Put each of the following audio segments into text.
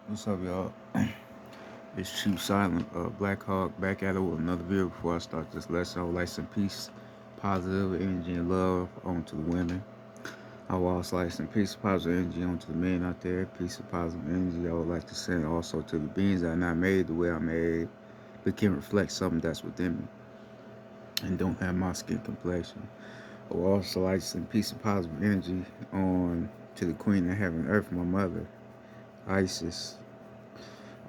What's up, y'all? It's Chief Silent, Black Hawk, back at it with another video. Before I start this lesson, I would like some peace, positive energy, and love onto the women. I would also like some peace, positive energy onto the men out there. Peace and positive energy I would like to send also to the beings that are not made the way I'm made, but can reflect something that's within me and don't have my skin complexion. I would also like some peace and positive energy on to the Queen of Heaven and Earth, my mother, Isis.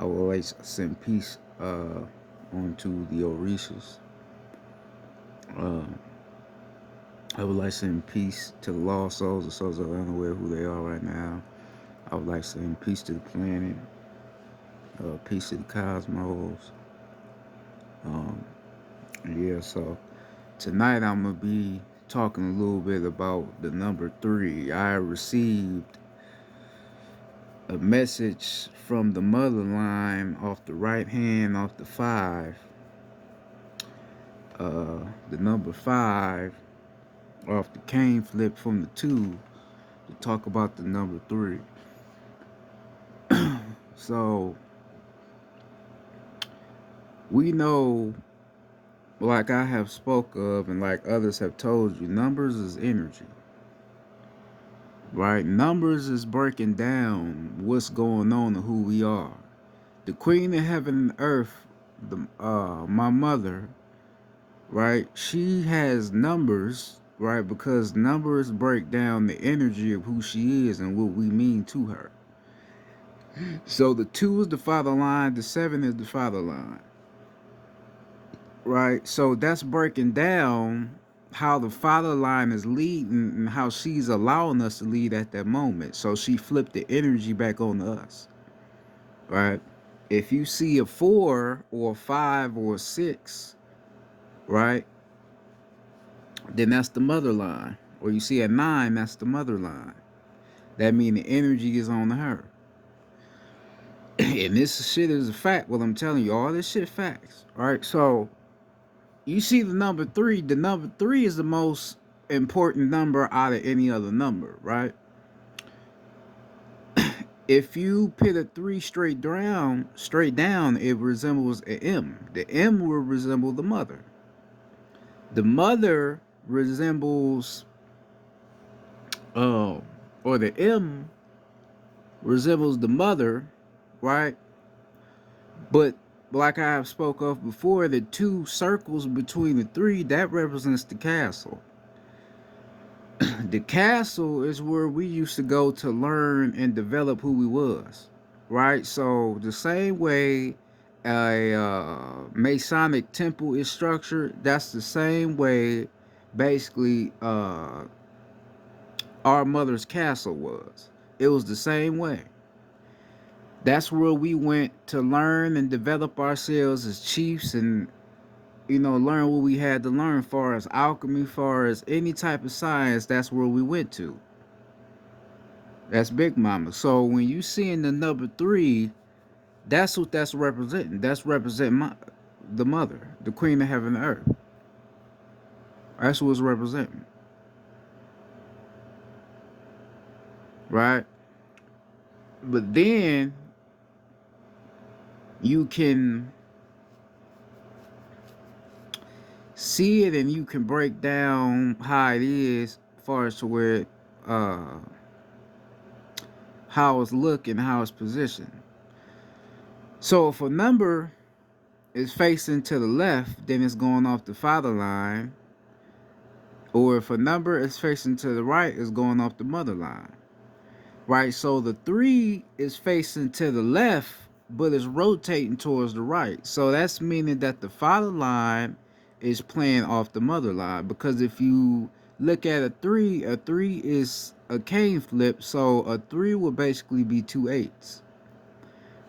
I will always send peace onto the Orishas. Uh, I would like to send peace to the lost souls, the souls that are unaware who they are right now. I would like to send peace to the planet, peace to the cosmos. Um, yeah, so tonight I'm going to be talking a little bit about the number 3. I received a message from the mother line off the right hand, off the 5. The number 5 off the cane flip from the 2 to talk about the number 3. So we know, like I have spoke of and like others have told you, numbers is energy, right? Numbers is breaking down what's going on and who we are. The Queen of Heaven and Earth, my mother, right? She has numbers, right? Because numbers break down the energy of who she is and what we mean to her. So the 2 is the father line, the 7 is the father line, right? So that's breaking down how the father line is leading and how she's allowing us to lead at that moment. So she flipped the energy back on us, right? If you see a 4 or a 5 or a 6, right, then that's the mother line. Or you see a 9, that's the mother line. That means the energy is on her. And this shit is a fact. What I'm telling you, all this shit facts, right? So you see the number 3. The number 3 is the most important number out of any other number, right? If you put a 3 straight down, it resembles an M. The M will resemble the mother. The mother resembles, uh, or the M resembles the mother, right? But like I have spoke of before, the 2 circles between the 3, that represents the castle. The castle is where we used to go to learn and develop who we was, right? So the same way a Masonic temple is structured, that's the same way basically our mother's castle was. It was the same way. That's where we went to learn and develop ourselves as chiefs and learn what we had to learn far as alchemy, far as any type of science. That's where we went to. That's Big Mama. So when you seeing the number 3, that's what that's representing. That's representing the mother, the Queen of Heaven and Earth. That's what it's representing, right? But then you can see it and you can break down how it is, as far as to where uh, how it's looking, how it's positioned. So if a number is facing to the left, then it's going off the father line. Or if a number is facing to the right, it's going off the mother line. Right? So the 3 is facing to the left, but it's rotating towards the right. So that's meaning that the father line is playing off the mother line. Because if you look at a 3 is a cane flip. So a 3 would basically be 2 8s.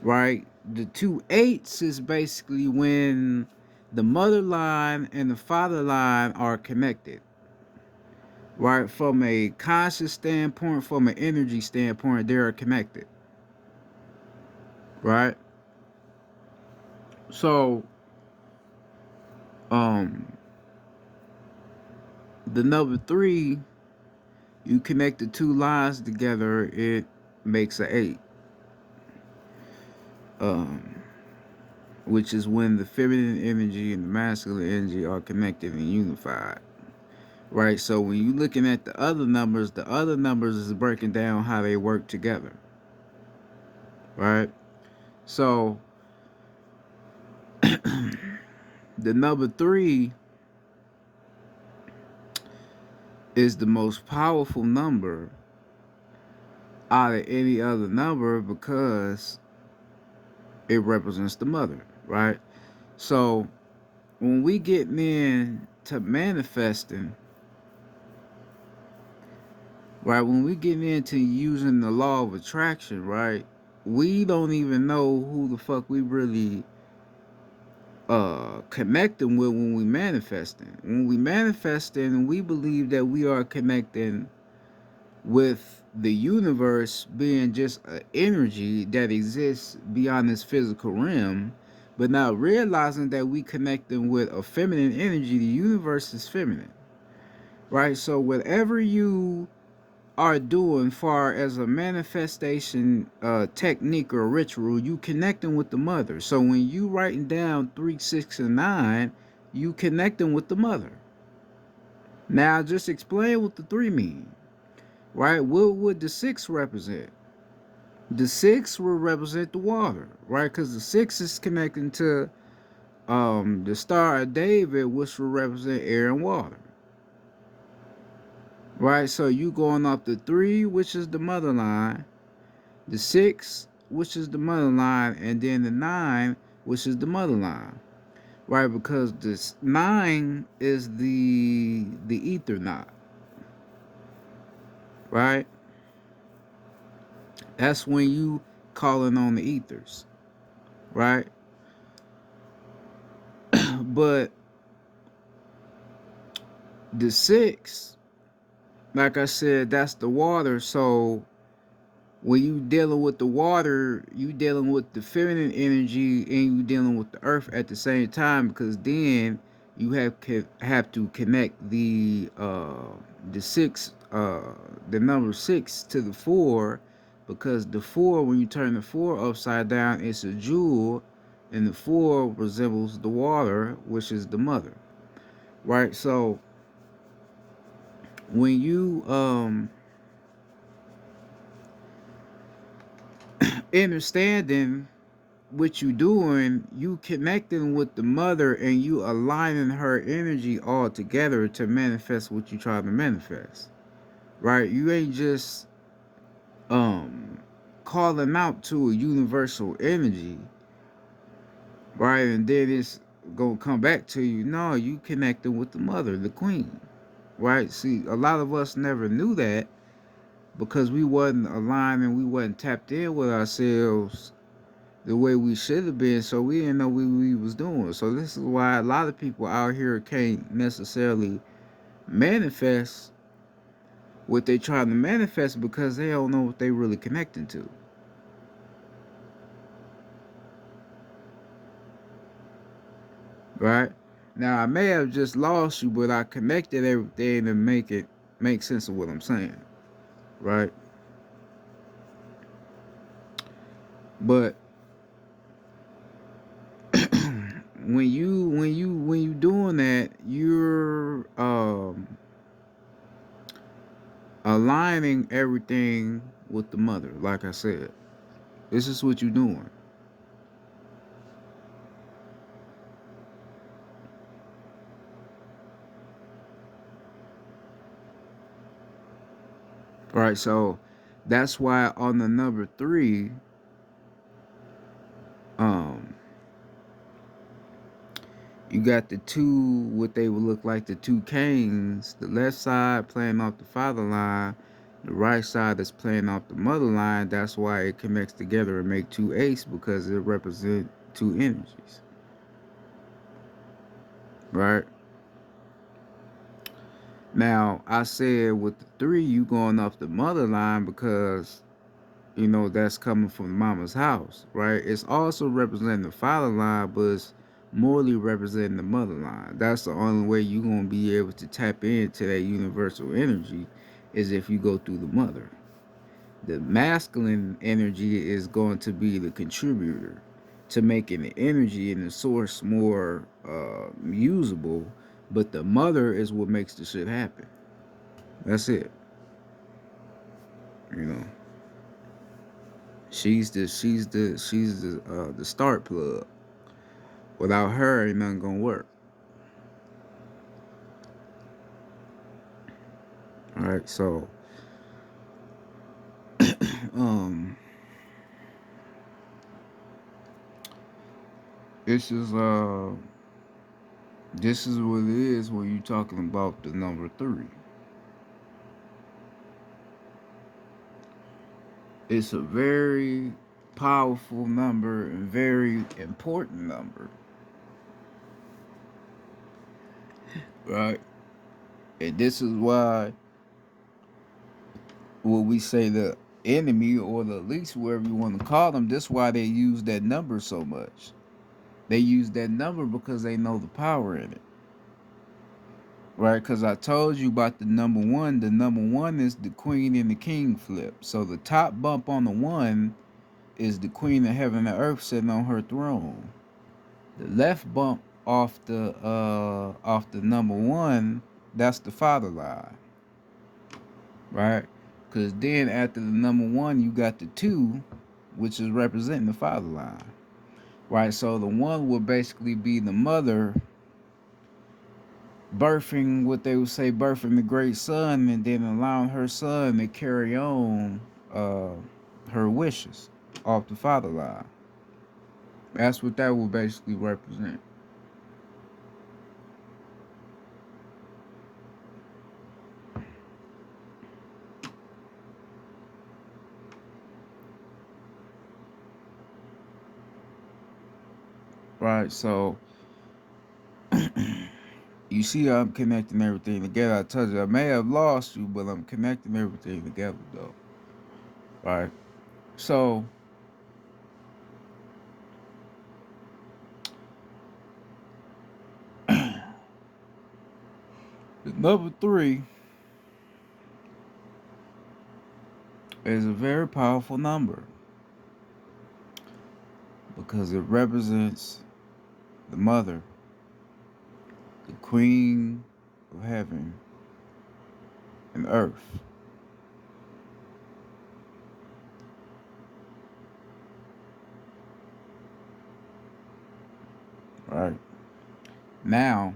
Right? The 2 8s is basically when the mother line and the father line are connected. Right? From a conscious standpoint, from an energy standpoint, they are connected. Right? So, um, the number 3, you connect the 2 lines together, it makes an 8. um, which is when the feminine energy and the masculine energy are connected and unified. Right, so when you're looking at the other numbers is breaking down how they work together. Right, so the number 3 is the most powerful number out of any other number because it represents the mother, right? So when we get in to manifesting, right, when we get into using the law of attraction, right, we don't even know who the fuck we really connecting with when we manifesting. When we manifesting, we believe that we are connecting with the universe being just an energy that exists beyond this physical realm, but not realizing that we connecting with a feminine energy. The universe is feminine, right? So whatever you are doing far as a manifestation technique or ritual, you connecting with the mother. So when you writing down 3, 6, and 9, you connecting with the mother. Now just explain what the 3 mean. Right? What would the 6 represent? The 6 will represent the water, right? Because the 6 is connecting to the Star of David, which will represent air and water. Right? So you going off the 3, which is the mother line, the 6, which is the mother line, and then the 9, which is the mother line. Right? Because this 9 is the ether knot. Right? That's when you calling on the ethers. Right? But the 6, like I said, that's the water. So when you dealing with the water, you dealing with the feminine energy and you dealing with the earth at the same time, because then you have to connect the 6 the number 6 to the 4, because the 4, when you turn the 4 upside down, it's a jewel, and the 4 resembles the water, which is the mother. Right? So when you understanding what you doing, you connecting with the mother and you aligning her energy all together to manifest what you try to manifest. Right? You ain't just calling out to a universal energy, right? And then it's gonna come back to you. No, you connecting with the mother, the queen. Right? See, a lot of us never knew that because we wasn't aligned and we wasn't tapped in with ourselves the way we should have been, so we didn't know what we was doing. So this is why a lot of people out here can't necessarily manifest what they trying to manifest because they don't know what they really connecting to. Right? Now I may have just lost you, but I connected everything to make sense of what I'm saying. Right? But when you doing that, you're aligning everything with the mother. Like I said, this is what you're doing. Right? So that's why on the number 3, um, you got the 2, what they would look like the 2 canes. The left side playing off the father line, the right side is playing off the mother line. That's why it connects together and make 2 ace, because it represents 2 energies. Right? Now I said with the 3, you going off the mother line because that's coming from mama's house, right? It's also representing the father line, but it's morally representing the mother line. That's the only way you're going to be able to tap into that universal energy, is if you go through the mother. The masculine energy is going to be the contributor, to making the energy and the source more usable, but the mother is what makes the shit happen. That's it. You know, she's the start plug. Without her, ain't nothing gonna work. All right, so um, this is uh, this is what it is when you talking about the number 3. It's a very powerful number and very important number, right? And this is why what we say the enemy or the least whatever you want to call them, this is why they use that number so much. They use that number because they know the power in it. Right? Because I told you about the number 1. The number 1 is the queen and the king flip. So the top bump on the 1 is the queen of heaven and earth sitting on her throne. The left bump off the number 1, that's the father line. Right? Because then after the number 1, you got the 2, which is representing the father line. Right? So the 1 will basically be the mother birthing what they would say, birthing the great son, and then allowing her son to carry on uh, her wishes off the father line. That's what that will basically represent. Right, so you see I'm connecting everything together. I told you I may have lost you, but I'm connecting everything together though. Right. So the number 3 is a very powerful number because it represents the mother, the queen of heaven and earth. Right. Now,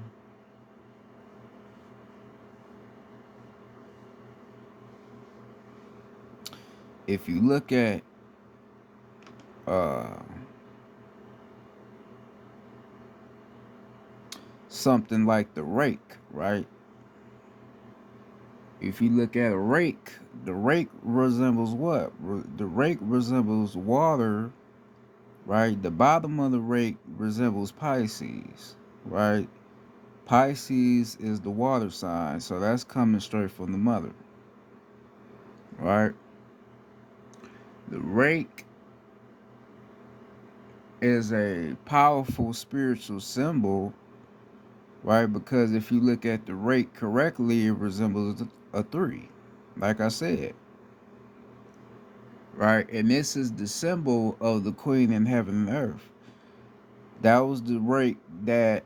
if you look at uh, something like the rake, right? If you look at a rake, the rake resembles what? The rake resembles water, right? The bottom of the rake resembles Pisces, right? Pisces is the water sign, so that's coming straight from the mother, right? The rake is a powerful spiritual symbol, right? Because if you look at the rake correctly, it resembles a 3, like I said, right? And this is the symbol of the queen in heaven and earth. That was the rake that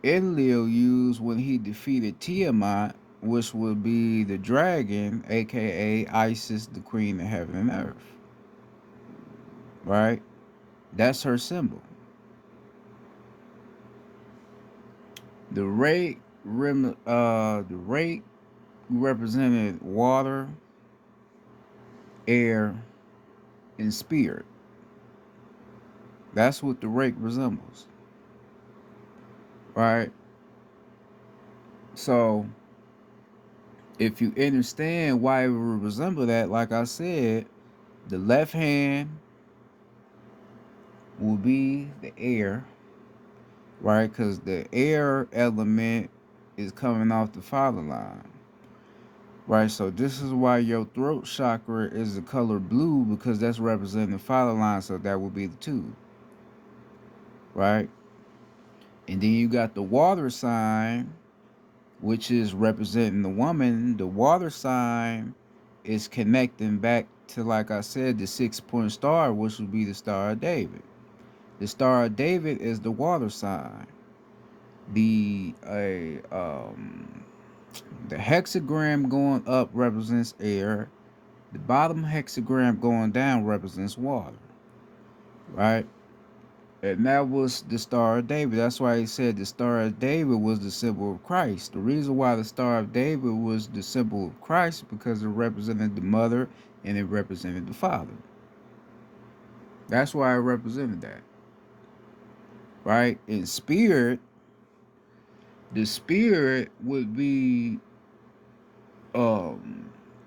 Enlil used when he defeated Tiamat, which would be the dragon, aka Isis, the queen of heaven and earth. Right? That's her symbol. The rake represented water, air, and spirit. That's what the rake resembles. Right? So if you understand why it would resemble that, like I said, the left hand will be the air, right? Because the air element is coming off the father line, right? So this is why your throat chakra is the color blue, because that's representing the father line. So that would be the 2, right? And then you got the water sign, which is representing the woman. The water sign is connecting back to, like I said, the 6-point star, which would be the Star of David. The Star of David is the water sign. The the hexagram going up represents air. The bottom hexagram going down represents water, right? And that was the Star of David. That's why he said the Star of David was the symbol of Christ. The reason why the Star of David was the symbol of Christ because it represented the mother and it represented the father. That's why it represented that, right? In spirit, the spirit would be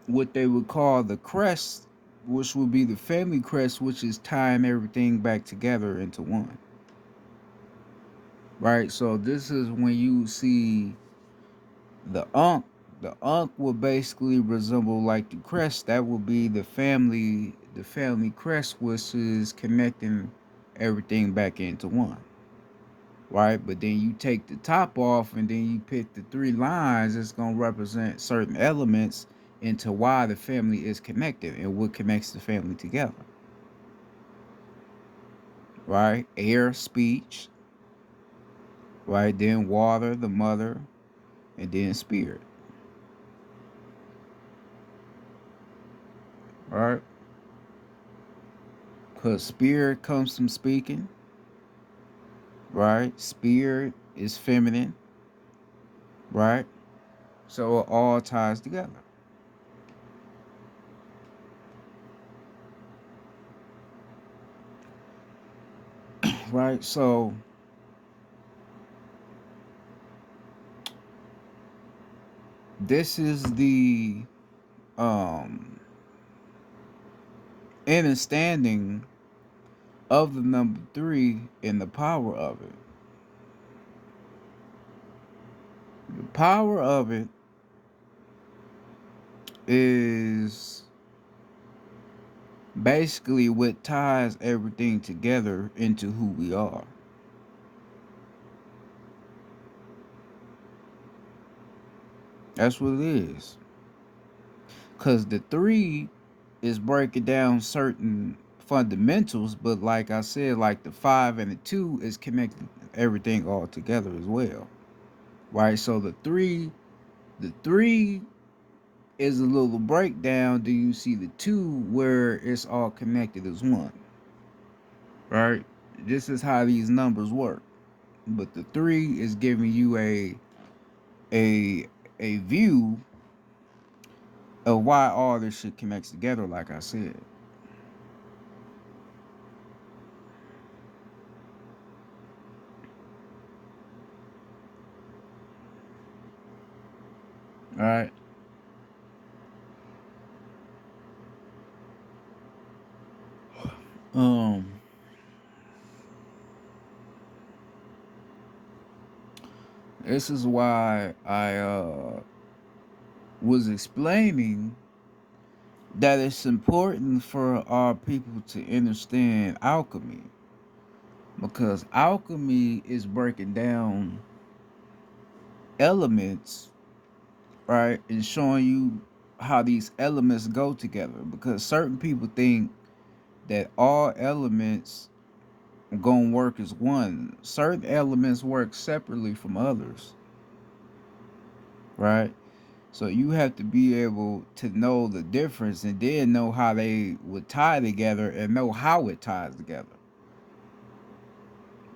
what they would call the crest, which would be the family crest, which is tying everything back together into one. Right? So this is when you see the Ankh. The Ankh will basically resemble like the crest. That will be the family crest, which is connecting everything back into one. Right? But then you take the top off and then you pick the three lines. It's gonna represent certain elements into why the family is connected and what connects the family together. Right? Air, speech, right? Then water, the mother, and then spirit. Right? Because spirit comes from speaking, right? Spirit is feminine, right? So it all ties together. Right? So this is the understanding of the number 3 and the power of it. The power of it is basically what ties everything together into who we are. That's what it is. Because the 3 is breaking down certain fundamentals, but like I said, like the 5 and the 2 is connecting everything all together as well. Right? So the three is a little breakdown. Do you see the 2 where it's all connected as one? Right? This is how these numbers work. But the 3 is giving you a a view of why all this shit connects together, like I said. All right. Um this is why I was explaining that it's important for our people to understand alchemy, because alchemy is breaking down elements, right, and showing you how these elements go together, because certain people think that all elements gonna work as one. Certain elements work separately from others, right? So you have to be able to know the difference and then know how they would tie together and know how it ties together.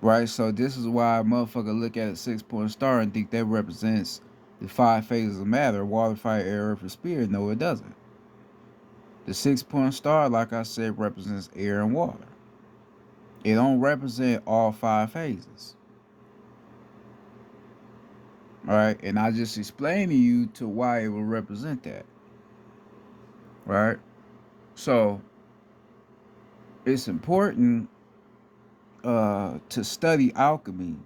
Right? So this is why a motherfucker look at a 6-point star and think that represents the 5 phases of matter: water, fire, air, earth, and spirit. No, it doesn't. The 6-point star, like I said, represents air and water. It don't represent all 5 phases. Right? And I just explained to you to why it will represent that. Right? So it's important to study alchemy,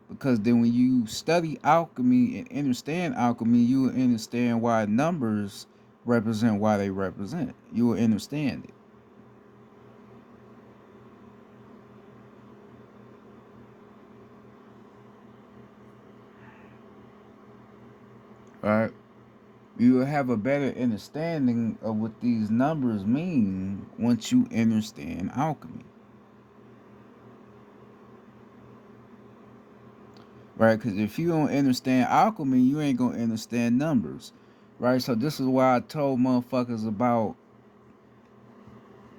because then when you study alchemy and understand alchemy, you will understand why numbers represent why they represent. You will understand it. Right? You will have a better understanding of what these numbers mean once you understand alchemy. right? Because if you don't understand alchemy, you ain't gonna understand numbers, right? So this is why I told motherfuckers about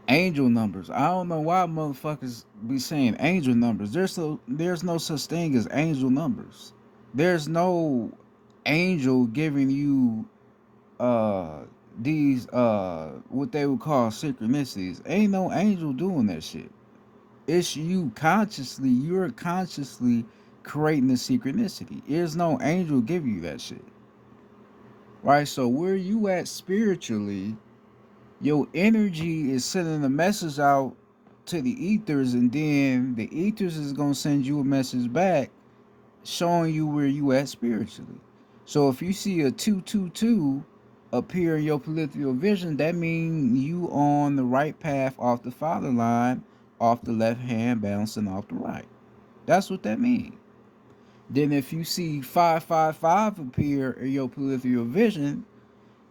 angel numbers. I don't know why motherfuckers be saying angel numbers. There's no such thing as angel numbers. There's no angel giving you uh these what they would call synchronicities. Ain't no angel doing that shit. It's you're consciously creating the synchronicity. There's no angel give you that shit. Right? So where you at spiritually, your energy is sending a message out to the ethers, and then the ethers is gonna send you a message back showing you where you at spiritually. So if you see a 222 appear in your peripheral vision, that means you on the right path off the father line, off the left hand, bouncing off the right. That's what that means. Then if you see 555 appear in your peripheral vision,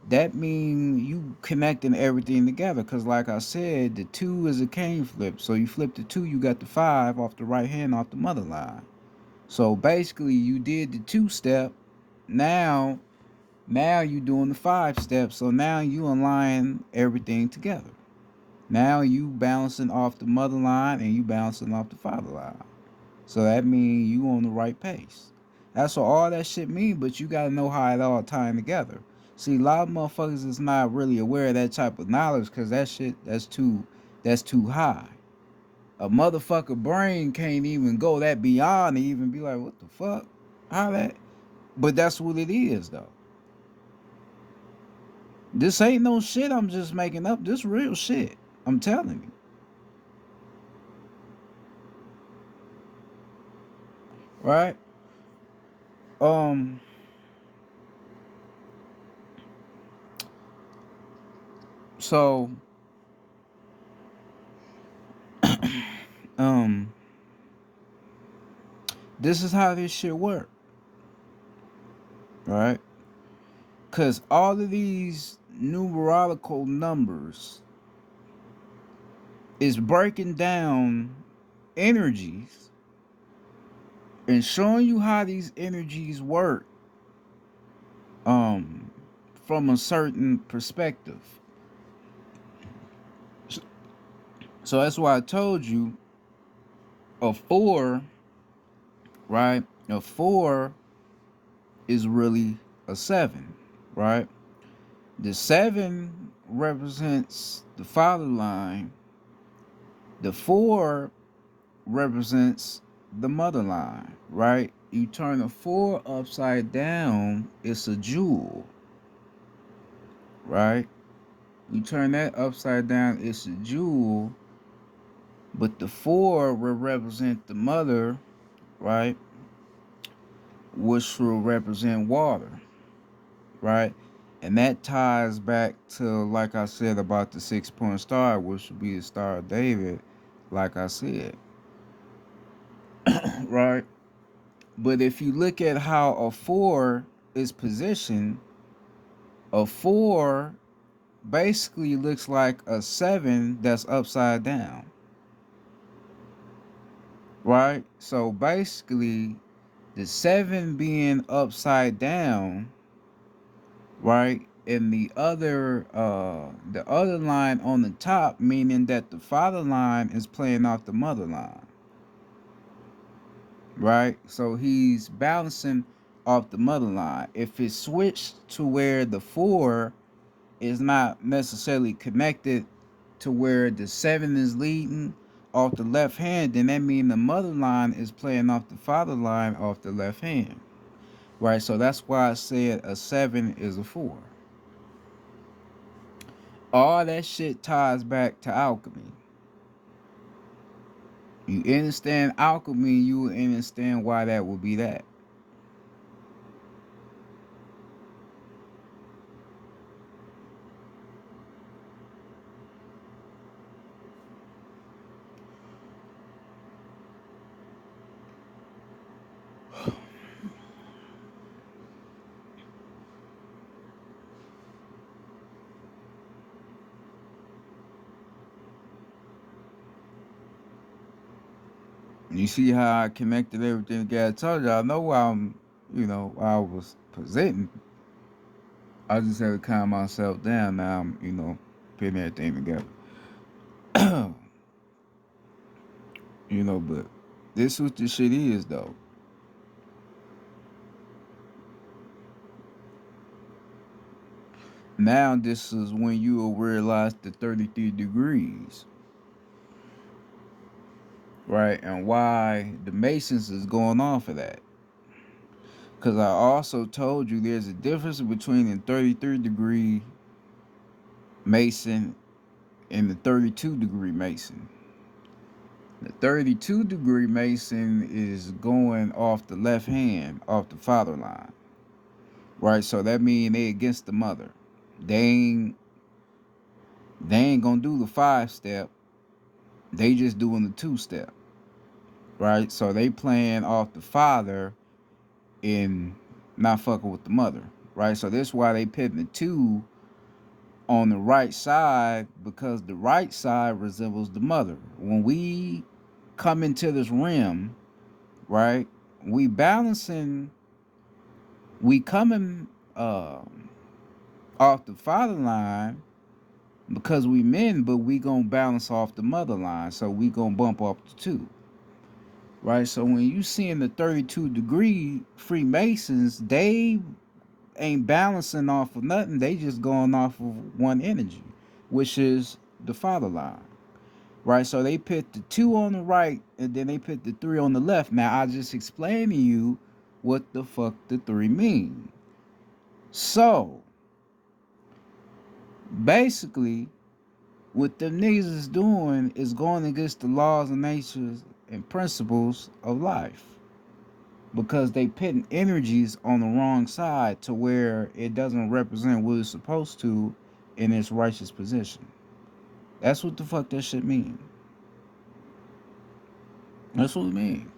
that means you connecting everything together. Cause like I said, the 2 is a cane flip. So you flip the 2, you got the 5 off the right hand off the mother line. So basically you did the 2-step. Now you doing the 5 steps. So now you align everything together. Now you bouncing off the mother line and you bouncing off the father line. So that means you on the right pace. That's what all that shit mean, but you gotta know how it all tying together. See, a lot of motherfuckers is not really aware of that type of knowledge because that shit that's too high. A motherfucker brain can't even go that beyond to even be like, what the fuck? How that? But that's what it is though. This ain't no shit I'm just making up. This real shit. I'm telling you. Right? Um so um this is how this shit work, right? Cause all of these numerological numbers is breaking down energies and showing you how these energies work um from a certain perspective. So that's why I told you a 4, right? A 4 is really a 7, right? The 7 represents the father line. The 4 represents the mother line, right? You turn a 4 upside down, it's a jewel, right? You turn that upside down, it's a jewel, but the 4 will represent the mother, right? Which will represent water, right? And that ties back to, like I said, about the 6-point star, which would be the Star of David, like I said, right? But if you look at how a 4 is positioned, a 4 basically looks like a 7 that's upside down, right? So basically, the 7 being upside down, right? And the other line on the top, meaning that the father line is playing off the mother line, right? So he's balancing off the mother line. If it's switched to where the 4 is not necessarily connected to where the 7 is leading off the left hand, then that means the mother line is playing off the father line off the left hand, right? So that's why I said a 7 is a 4. All that shit ties back to alchemy. You understand alchemy, you will understand why that would be that. You see how I connected everything together. I told you I know why why I was presenting. I just had to calm myself down. Now I'm, putting everything together. But this what this shit is though. Now this is when you will realize the 33 degrees, right? And why the Masons is going on for that. Because I also told you there's a difference between the 33-degree Mason and the 32-degree Mason. The 32-degree Mason is going off the left hand, off the father line, right? So that means they against the mother. They ain't gonna do the 5-step. They just doing the 2-step, right? So they playing off the father and not fucking with the mother, right? So that's why they pitting the 2 on the right side, because the right side resembles the mother. When we come into this rim, right, we balancing, we coming off the father line because we men, but we gonna balance off the mother line, so we gonna bump off the 2, right? So when you seeing the 32-degree Freemasons, they ain't balancing off of nothing. They just going off of one energy, which is the father line, right? So they put the 2 on the right and then they put the 3 on the left. Now I just explained to you what the fuck the 3 mean. So basically what them niggas is doing is going against the laws and natures and principles of life, because they putting energies on the wrong side to where it doesn't represent what it's supposed to in its righteous position. That's what the fuck that shit mean. That's what it mean.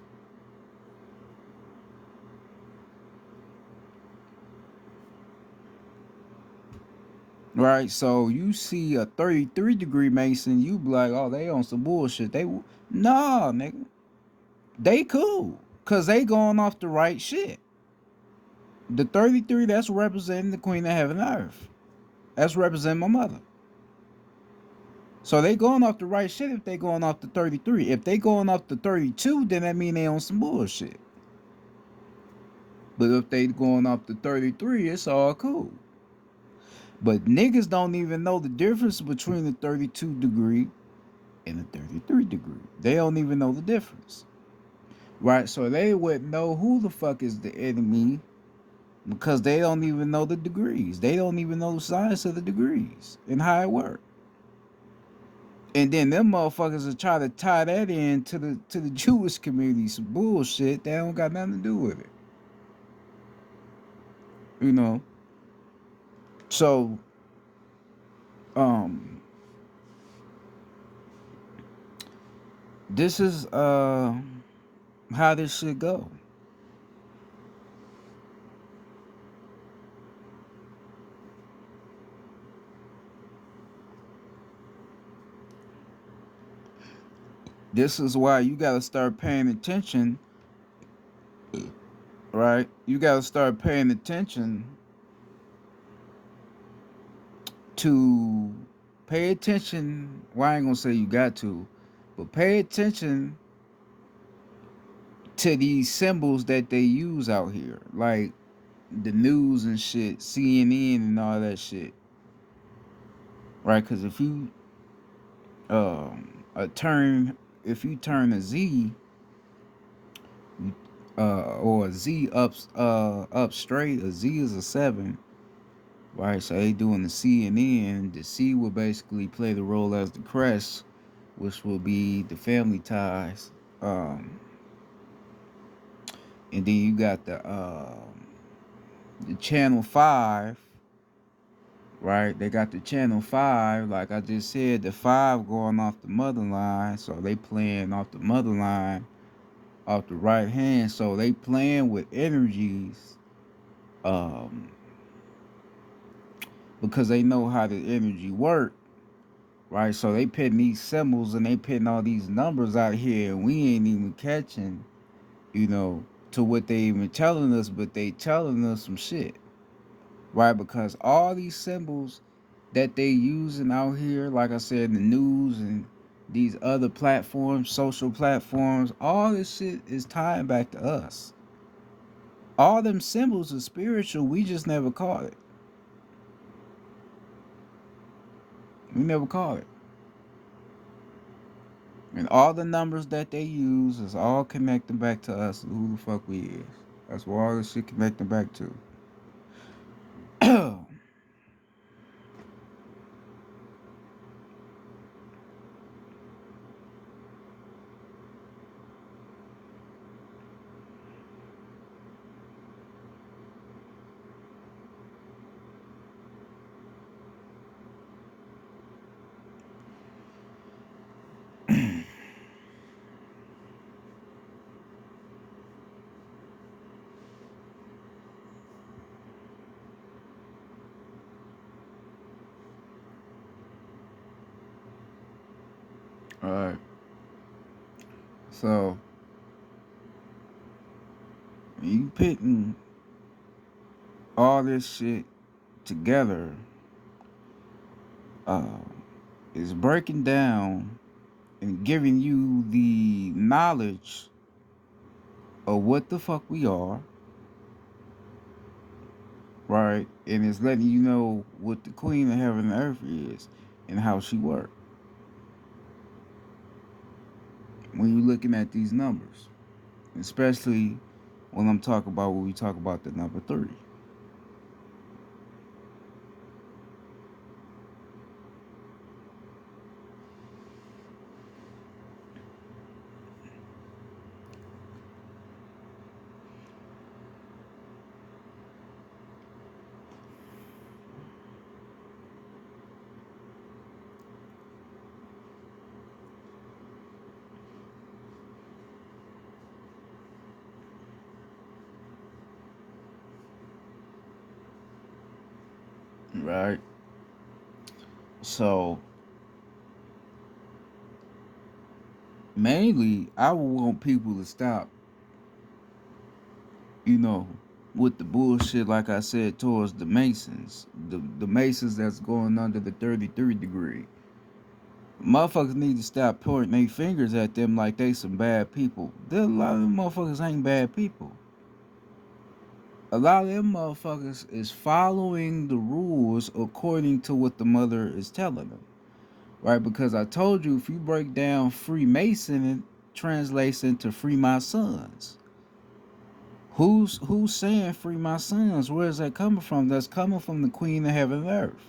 Right? So you see a 33-degree Mason, you be like, oh, they on some bullshit. Nah, nigga. They cool. Cause they going off the right shit. The 33, that's representing the Queen of Heaven and Earth. That's representing my mother. So they going off the right shit if they going off the 33. If they going off the 32, then that mean they on some bullshit. But if they going off the 33, it's all cool. But niggas don't even know the difference between the 32-degree and the 33-degree. They don't even know the difference. Right? So they wouldn't know who the fuck is the enemy because they don't even know the degrees. They don't even know the science of the degrees and how it works. And then them motherfuckers will try to tie that in to the Jewish community. Some bullshit that don't got nothing to do with it. You know. So this is how this should go. This is why you gotta start paying attention, right? You gotta start paying attention to pay attention. Well, I ain't gonna say you got to, but pay attention to these symbols that they use out here, like the news and shit, CNN and all that shit, right? Because if you if you turn a Z or a Z up straight, a Z is a 7, right? So they doing the CNN. The C will basically play the role as the crest, which will be the family ties. And then you got the channel 5, right? They got the channel 5, like I just said, the 5 going off the mother line, so they playing off the mother line, off the right hand, so they playing with energies, because they know how the energy work, right? So they putting these symbols and they putting all these numbers out here, and we ain't even catching, you know, to what they even telling us, but they telling us some shit, right? Because all these symbols that they using out here, like I said, the news and these other platforms, social platforms, all this shit is tying back to us. All them symbols are spiritual. We just never caught it. We never caught it. And all the numbers that they use is all connecting back to us, who the fuck we is. That's where all this shit connecting back to. Alright. So you putting all this shit together, uh, is breaking down and giving you the knowledge of what the fuck we are, right? And it's letting you know what the Queen of Heaven and Earth is and how she works when you're looking at these numbers, especially when I'm talking about when we talk about the number 3. Right? So mainly I would want people to stop, you know, with the bullshit, like I said, towards the Masons. The Masons that's going under the 33 degree. Motherfuckers need to stop pointing their fingers at them like they some bad people. There, a lot of them motherfuckers ain't bad people. A lot of them motherfuckers is following the rules according to what the mother is telling them. Right? Because I told you, if you break down Freemason, it translates into free my sons. Who's saying free my sons? Where is that coming from? That's coming from the Queen of Heaven and Earth.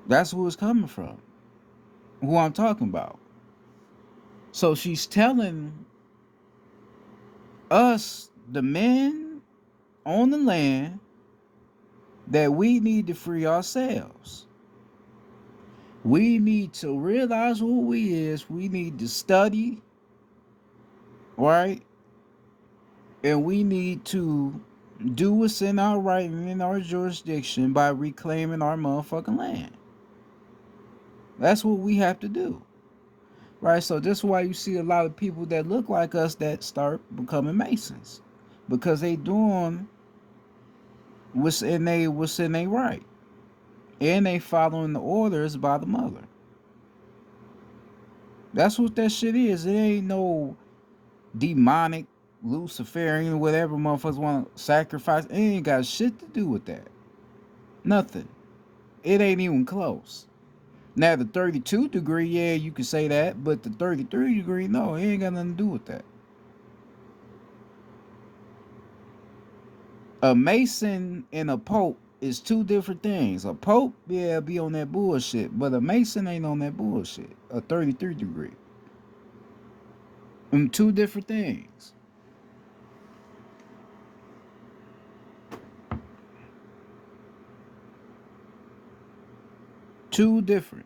That's who it's coming from. Who I'm talking about. So she's telling us, the men on the land, that we need to free ourselves. We need to realize who we is. We need to study, right? And we need to do what's in our right and in our jurisdiction by reclaiming our motherfucking land. That's what we have to do. Right? So this is why you see a lot of people that look like us that start becoming Masons. Because they doing what's in they right. And they following the orders by the mother. That's what that shit is. It ain't no demonic, Luciferian, whatever motherfuckers want to sacrifice. It ain't got shit to do with that. Nothing. It ain't even close. Now the 32 degree, yeah, you can say that, but the 33 degree, no, it ain't got nothing to do with that. A Mason and a Pope is two different things. A Pope, yeah, be on that bullshit, but a Mason ain't on that bullshit. A 33 degree. Two different things. Two different.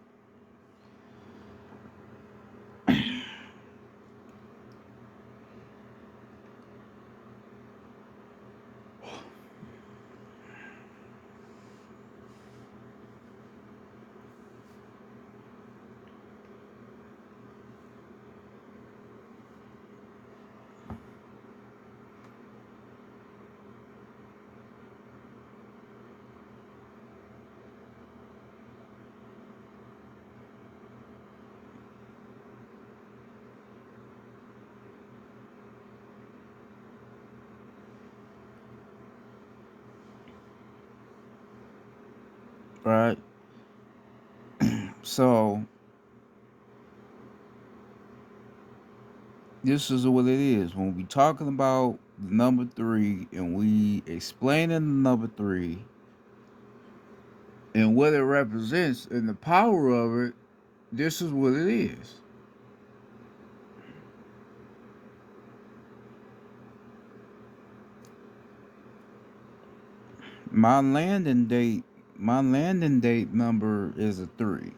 right? So this is what it is. When we talking about the number three and we explaining the number three and what it represents and the power of it, this is what it is. My landing date, my landing date number is a three.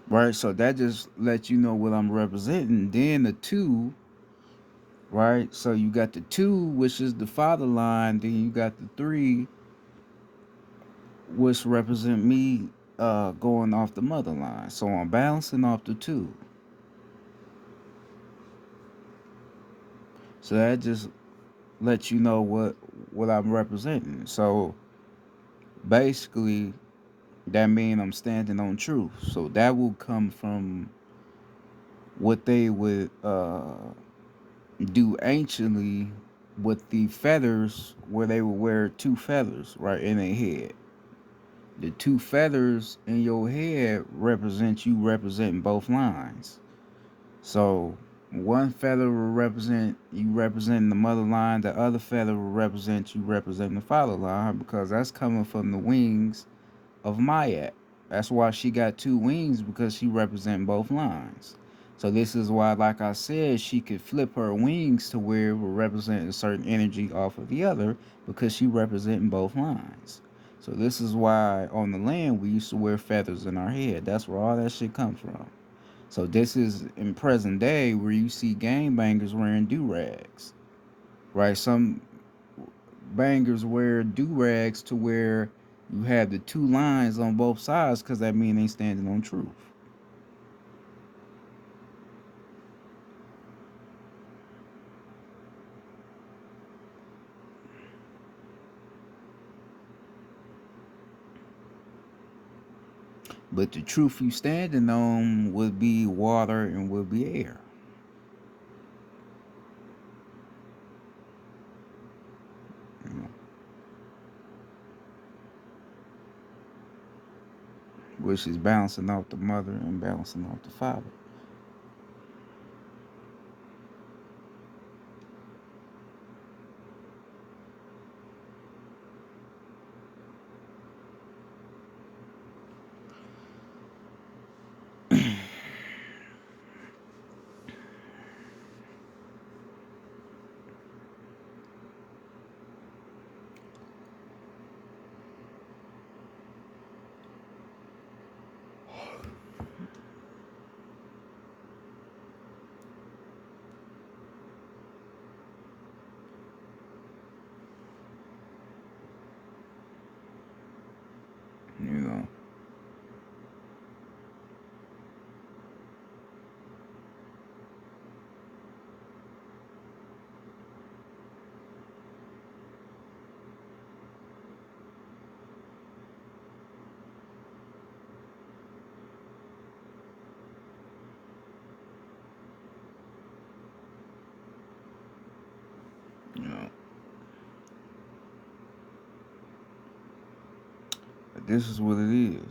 Right? So that just lets you know what I'm representing. Then the two, right? So you got the two, which is the father line, then you got the three, which represent me going off the mother line. So I'm balancing off the two. So that just lets you know what I'm representing. So basically that means I'm standing on truth. So that will come from what they would do anciently with the feathers, where they would wear two feathers right in their head. The two feathers in your head represent you representing both lines. So one feather will represent you representing the mother line, the other feather will represent you representing the father line, because that's coming from the wings of Mayat. That's why she got two wings, because she represents both lines. So this is why, like I said, she could flip her wings to where it will represent a certain energy off of the other, because she representing both lines. So this is why on the land we used to wear feathers in our head. That's where all that shit comes from. So this is in present day where you see gang bangers wearing do-rags. Right? Some bangers wear do-rags to where you have the two lines on both sides, because that means they standing on truth. But the truth you standing on would be water and would be air. You know, which is balancing off the mother and balancing off the father. You know. You know. But this is what it is.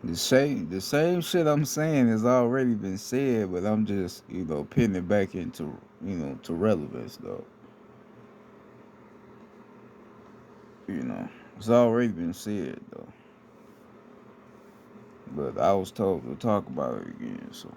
The same shit I'm saying has already been said, but I'm just, pinning it back into, to relevance though. It's already been said though. But I was told to talk about it again, so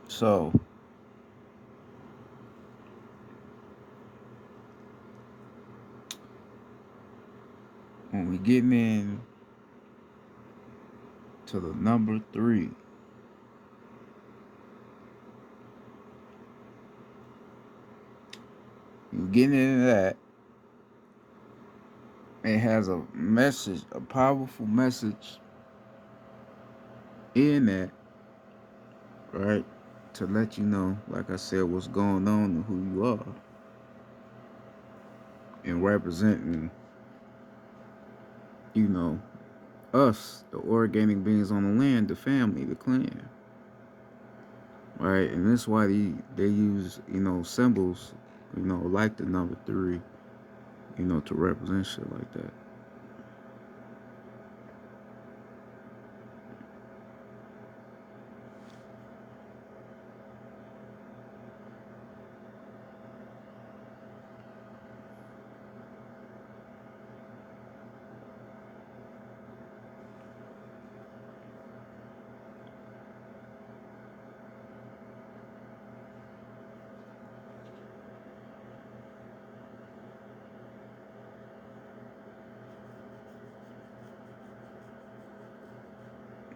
so when we getting in to the number three, Getting into that, it has a message, a powerful message in that, right? To let you know, like I said, what's going on and who you are, and representing, you know, us, the organic beings on the land, the family, the clan, right? And that's why they use, you know, symbols, you know, like the number 3, you know, to represent shit like that.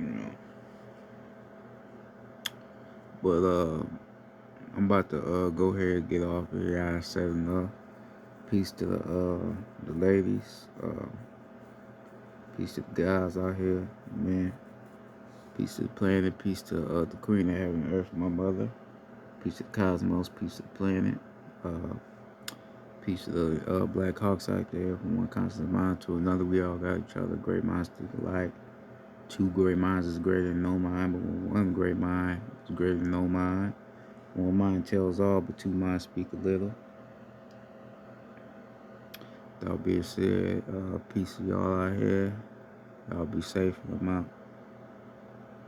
You know, but I'm about to go ahead and get off here. I said enough. Peace to the ladies. Peace to the guys out here, man. Peace to the planet. Peace to the Queen of Heaven and Earth, my mother. Peace to the cosmos. Peace to the planet. Uh, Peace to the Black Hawks out there. From one constant mind to another, we all got each other. Great minds think alike. 2 great minds is greater than no mind, but one great mind is greater than no mind. One mind tells all, but 2 minds speak a little. That being said, peace to y'all out here. Y'all be safe and I'm out.